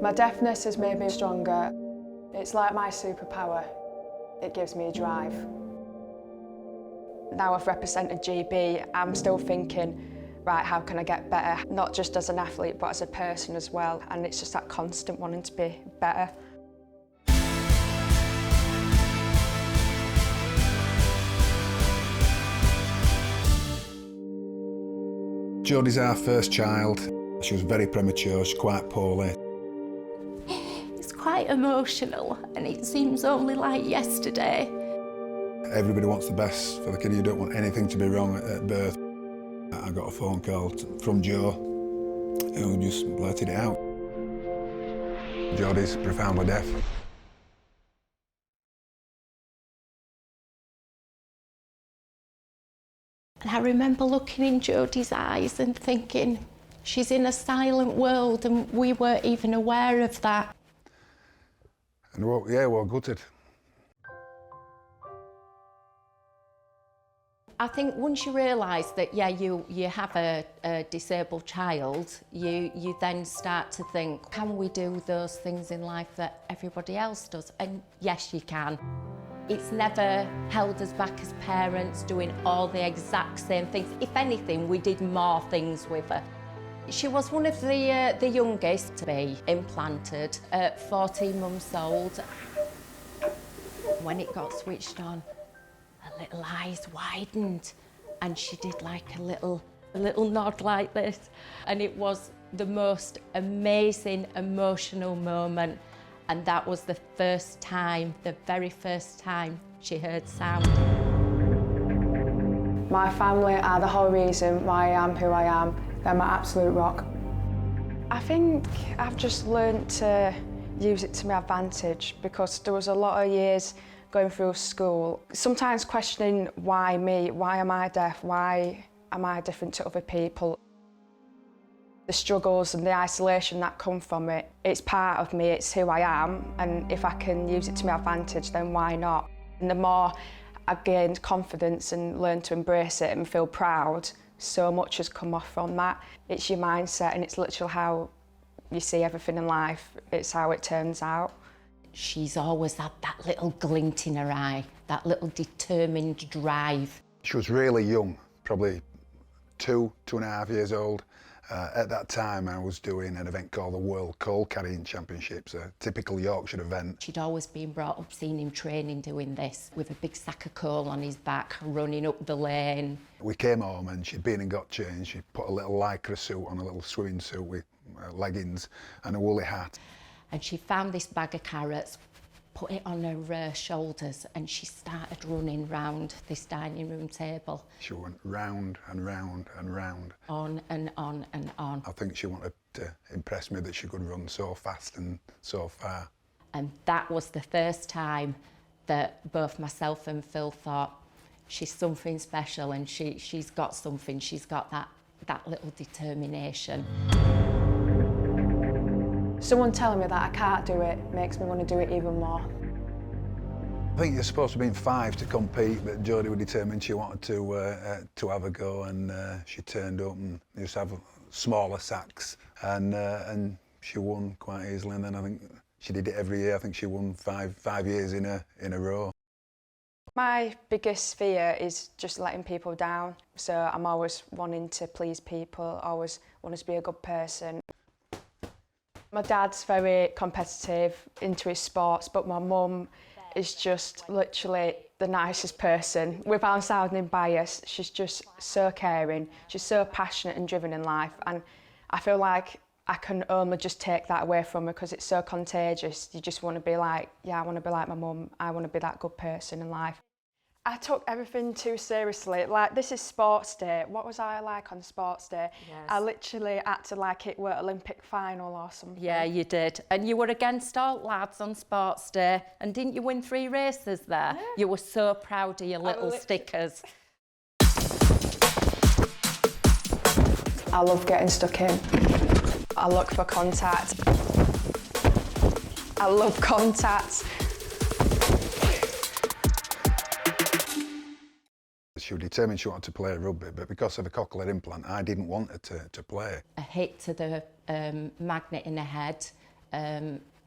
My deafness has made me stronger. It's like my superpower. It gives me a drive. Now I've represented GB, I'm still thinking, right, how can I get better? Not just as an athlete, but as a person as well. And it's just that constant wanting to be better. Jodie's our first child. She was very premature, she's quite poorly. It's quite emotional, and it seems only like yesterday. Everybody wants the best for the kid. You don't want anything to be wrong at birth. I got a phone call from Joe, who just blurted it out. Jodie's profoundly deaf. And I remember looking in Jodie's eyes and thinking, she's in a silent world, and we weren't even aware of that. And we're gutted. I think once you realise that, yeah, you have a disabled child, you then start to think, can we do those things in life that everybody else does? And yes, you can. It's never held us back as parents doing all the exact same things. If anything, we did more things with her. She was one of the youngest to be implanted at 14 months old. When it got switched on, her little eyes widened and she did like a little nod like this. And it was the most amazing, emotional moment. And that was the first time, the very first time she heard sound. My family are the whole reason why I am who I am. They're my absolute rock. I think I've just learnt to use it to my advantage, because there was a lot of years going through school, sometimes questioning why me, why am I deaf, why am I different to other people? The struggles and the isolation that come from it, it's part of me, it's who I am, and if I can use it to my advantage, then why not? And the more I gained confidence and learned to embrace it and feel proud, so much has come off from that. It's your mindset, and it's literally how you see everything in life. It's how it turns out. She's always had that little glint in her eye, that little determined drive. She was really young, probably 2.5 years old. At that time, I was doing an event called the World Coal Carrying Championships, a typical Yorkshire event. She'd always been brought up seeing him training doing this, with a big sack of coal on his back, running up the lane. We came home and she'd been and got changed. She put a little lycra suit on, a little swimming suit with leggings and a woolly hat. And she found this bag of carrots, put it on her shoulders, and she started running round this dining room table. She went round and round and round. On and on and on. I think she wanted to impress me that she could run so fast and so far. And that was the first time that both myself and Phil thought, she's something special, and she's got something, she's got that little determination. Someone telling me that I can't do it makes me want to do it even more. I think you're supposed to be in 5 to compete, but Jodie was determined she wanted to have a go, and she turned up and used to have smaller sacks, and she won quite easily. And then I think she did it every year. I think she won five years in a row. My biggest fear is just letting people down. So I'm always wanting to please people, always wanting to be a good person. My dad's very competitive, into his sports, but my mum is just literally the nicest person. Without sounding biased, she's just so caring, she's so passionate and driven in life, and I feel like I can only just take that away from her because it's so contagious. You just want to be like, yeah, I want to be like my mum, I want to be that good person in life. I took everything too seriously. Like, this is sports day. What was I like on sports day? Yes. I literally acted like it were Olympic final or something. Yeah, you did. And you were against all lads on sports day. And didn't you win 3 races there? Yeah. You were so proud of your little stickers. I love getting stuck in. I look for contact. I love contact. She was determined she wanted to play rugby, but because of a cochlear implant, I didn't want her to play. A hit to the magnet in her head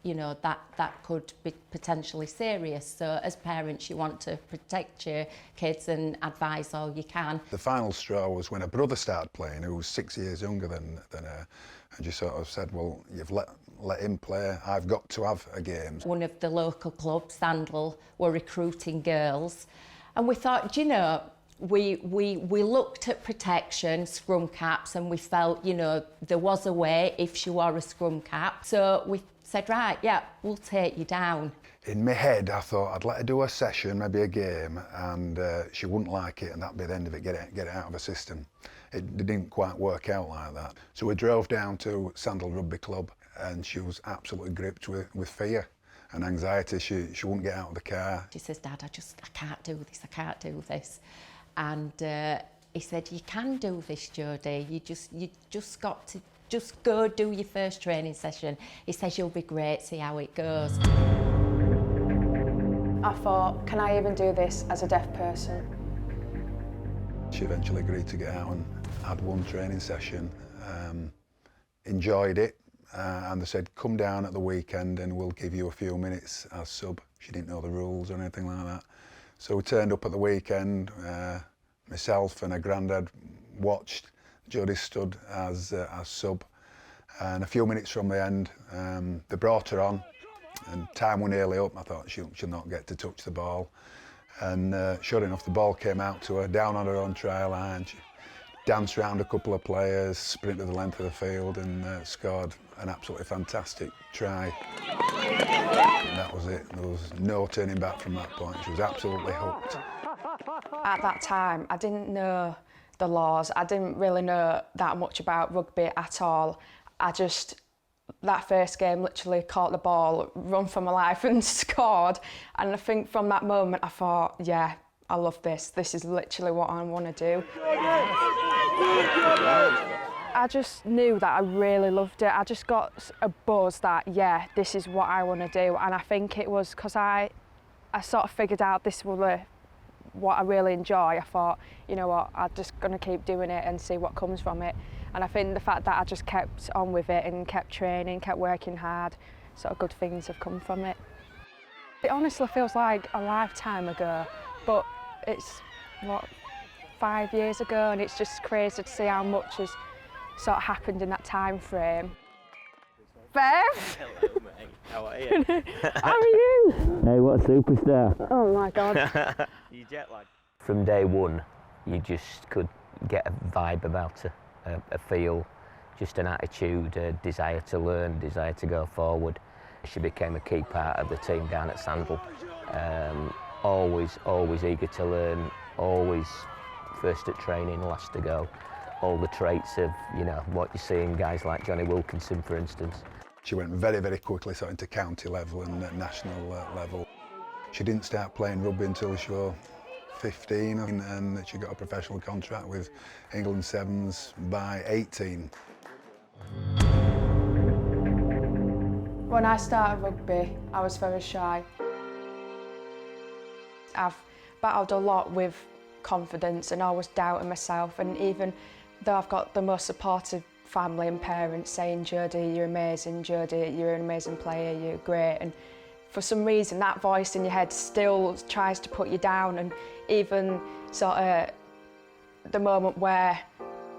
you know, that could be potentially serious. So as parents, you want to protect your kids and advise all you can. The final straw was when her brother started playing, who was 6 years younger than her, and she sort of said, well, you've let him play, I've got to have a game. One of the local clubs, Sandwell, were recruiting girls, and we thought, you know, we looked at protection, scrum caps, and we felt, you know, there was a way if she wore a scrum cap. So we said, right, yeah, we'll take you down. In my head, I thought I'd let her do a session, maybe a game, and she wouldn't like it, and that'd be the end of it, get it out of her system. It didn't quite work out like that. So we drove down to Sandwell Rugby Club, and she was absolutely gripped with fear and anxiety. She wouldn't get out of the car. She says, Dad, I can't do this, I can't do this. And he said, you can do this, Jodie. You just got to just go do your first training session. He says, you'll be great, see how it goes. I thought, can I even do this as a deaf person? She eventually agreed to get out and had one training session, enjoyed it, and they said, come down at the weekend and we'll give you a few minutes as sub. She didn't know the rules or anything like that. So we turned up at the weekend, myself and her granddad watched. Jodie stood as sub, and a few minutes from the end, they brought her on, and time were nearly up. I thought she'll not get to touch the ball, and sure enough, the ball came out to her, down on her own try line. She danced around a couple of players, sprinted the length of the field, and scored an absolutely fantastic try. And that was it. There was no turning back from that point. She was absolutely hooked. At that time, I didn't know the laws. I didn't really know that much about rugby at all. That first game, literally caught the ball, run for my life and scored. And I think from that moment, I thought, yeah, I love this. This is literally what I want to do. I just knew that I really loved it. I just got a buzz that, yeah, this is what I want to do. And I think it was because I sort of figured out this was what I really enjoy. I thought, you know what, I'm just going to keep doing it and see what comes from it. And I think the fact that I just kept on with it and kept training, kept working hard, sort of good things have come from it. It honestly feels like a lifetime ago, but it's, 5 years ago, and it's just crazy to see how much has sort of happened in that time frame. Bev! Hello, mate. How are you? How are you? Hey, what a superstar. Oh my God. You jet lagged? From day one, you just could get a vibe about her, a feel, just an attitude, a desire to learn, desire to go forward. She became a key part of the team down at Sandwell. Always eager to learn, always first at training, last to go. All the traits of, you know, what you see in guys like Johnny Wilkinson, for instance. She went very, very quickly sort of into county level and national level. She didn't start playing rugby until she was 15, and she got a professional contract with England Sevens by 18. When I started rugby, I was very shy. I've battled a lot with confidence and always doubting myself, and even though I've got the most supportive family and parents saying, Jodie, you're amazing, Jodie, you're an amazing player, you're great, and for some reason that voice in your head still tries to put you down. And even sort of the moment where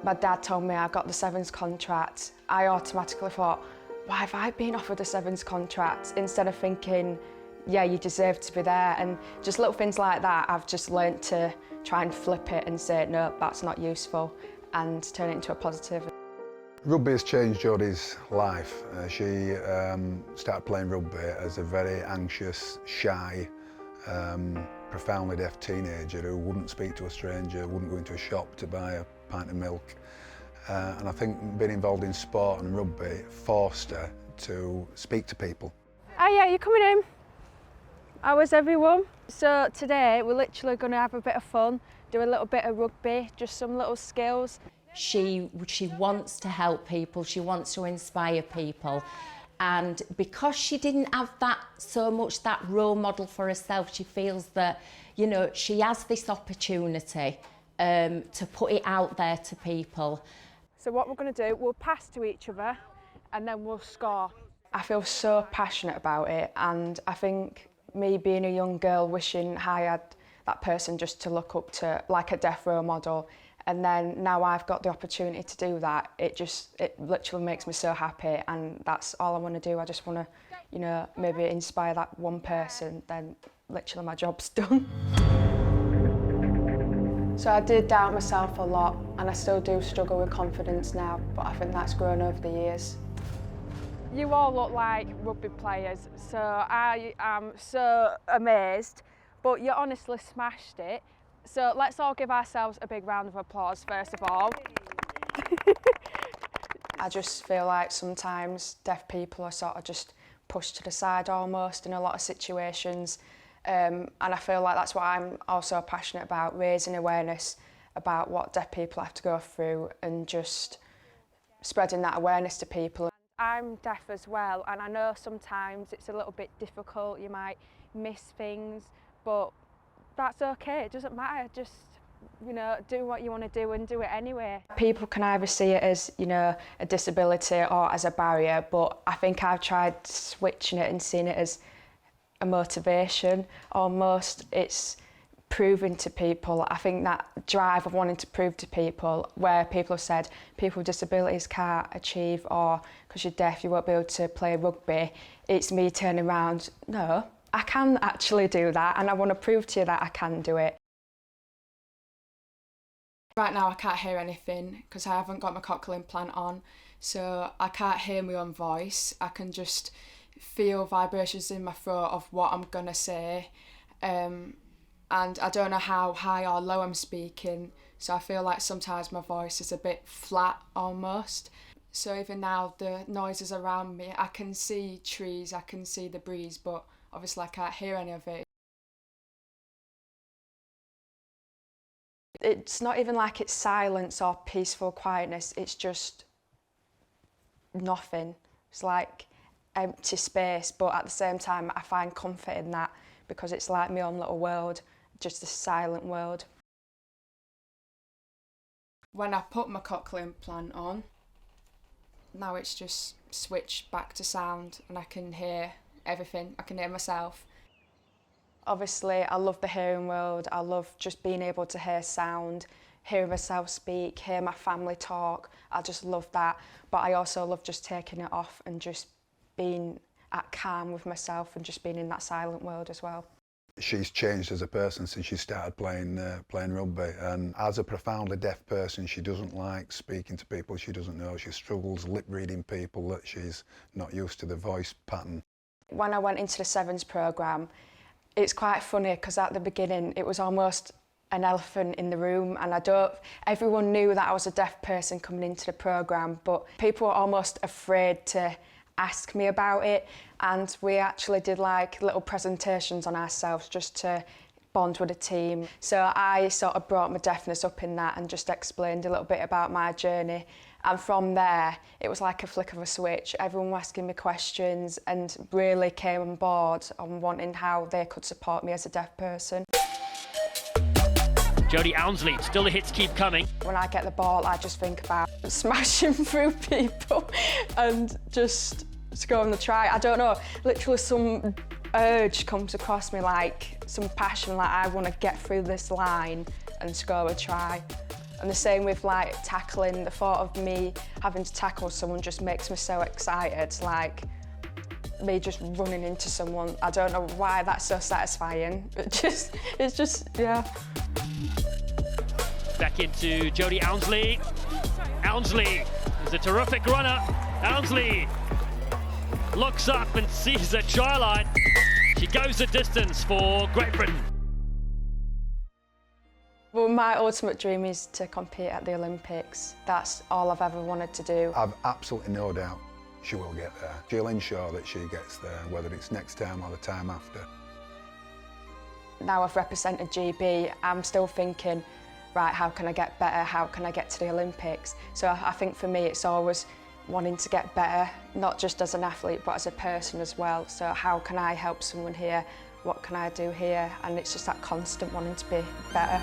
my dad told me I got the Sevens contract, I automatically thought, why have I been offered a Sevens contract, instead of thinking, yeah, you deserve to be there. And just little things like that, I've just learnt to try and flip it and say, no, that's not useful, and turn it into a positive. Rugby has changed Jodie's life. She started playing rugby as a very anxious, shy, profoundly deaf teenager who wouldn't speak to a stranger, wouldn't go into a shop to buy a pint of milk. And I think being involved in sport and rugby forced her to speak to people. Oh yeah, you coming in? How is everyone? So today we're literally going to have a bit of fun, do a little bit of rugby, just some little skills. She wants to help people, she wants to inspire people, and because she didn't have that role model for herself, she feels that, you know, she has this opportunity to put it out there to people. So what we're going to do, we'll pass to each other and then we'll score. I feel so passionate about it, and I think me being a young girl wishing I had that person just to look up to, like a deaf role model, and then now I've got the opportunity to do that, it literally makes me so happy, and that's all I want to do. I just want to, you know, maybe inspire that one person, then literally my job's done. So I did doubt myself a lot, and I still do struggle with confidence now, but I think that's grown over the years. You all look like rugby players, so I am so amazed, but you honestly smashed it. So let's all give ourselves a big round of applause first of all. I just feel like sometimes deaf people are sort of just pushed to the side almost in a lot of situations. And I feel like that's what I'm also passionate about, raising awareness about what deaf people have to go through and just spreading that awareness to people. I'm deaf as well, and I know sometimes it's a little bit difficult, you might miss things, but that's okay, it doesn't matter, just, you know, do what you want to do and do it anyway. People can either see it as, you know, a disability or as a barrier, but I think I've tried switching it and seeing it as a motivation almost. It's proving to people, I think that drive of wanting to prove to people, where people have said people with disabilities can't achieve, or because you're deaf you won't be able to play rugby, it's me turning around, no, I can actually do that, and I want to prove to you that I can do it. Right now I can't hear anything because I haven't got my cochlear implant on, so I can't hear my own voice. I can just feel vibrations in my throat of what I'm gonna say, and I don't know how high or low I'm speaking, so I feel like sometimes my voice is a bit flat almost. So even now the noises around me, I can see trees, I can see the breeze, but obviously I can't hear any of it. It's not even like it's silence or peaceful quietness, it's just nothing. It's like empty space, but at the same time I find comfort in that because it's like my own little world, just a silent world. When I put my cochlear implant on, now it's just switched back to sound and I can hear everything, I can hear myself. Obviously I love the hearing world, I love just being able to hear sound, hearing myself speak, hear my family talk, I just love that. But I also love just taking it off and just being at calm with myself and just being in that silent world as well. She's changed as a person since she started playing rugby, and as a profoundly deaf person she doesn't like speaking to people she doesn't know. She struggles lip reading people that she's not used to the voice pattern. When I went into the Sevens programme, it's quite funny because at the beginning it was almost an elephant in the room, and everyone knew that I was a deaf person coming into the programme, but people were almost afraid to ask me about it, and we actually did like little presentations on ourselves just to bond with the team. So I sort of brought my deafness up in that and just explained a little bit about my journey, and from there it was like a flick of a switch. Everyone was asking me questions and really came on board on wanting how they could support me as a deaf person. Jodie Ounsley, still the hits keep coming. When I get the ball, I just think about smashing through people and just scoring the try. I don't know, literally some urge comes across me, like some passion, like I want to get through this line and score a try. And the same with like tackling, the thought of me having to tackle someone just makes me so excited, like me just running into someone. I don't know why that's so satisfying, it's just, yeah. Back into Jodie Ounsley. Ounsley is a terrific runner. Ounsley looks up and sees the try line. She goes the distance for Great Britain. Well, my ultimate dream is to compete at the Olympics. That's all I've ever wanted to do. I've absolutely no doubt she will get there. She'll ensure that she gets there, whether it's next time or the time after. Now I've represented GB, I'm still thinking, right, how can I get better? How can I get to the Olympics? So I think for me it's always wanting to get better, not just as an athlete but as a person as well. So how can I help someone here? What can I do here? And it's just that constant wanting to be better.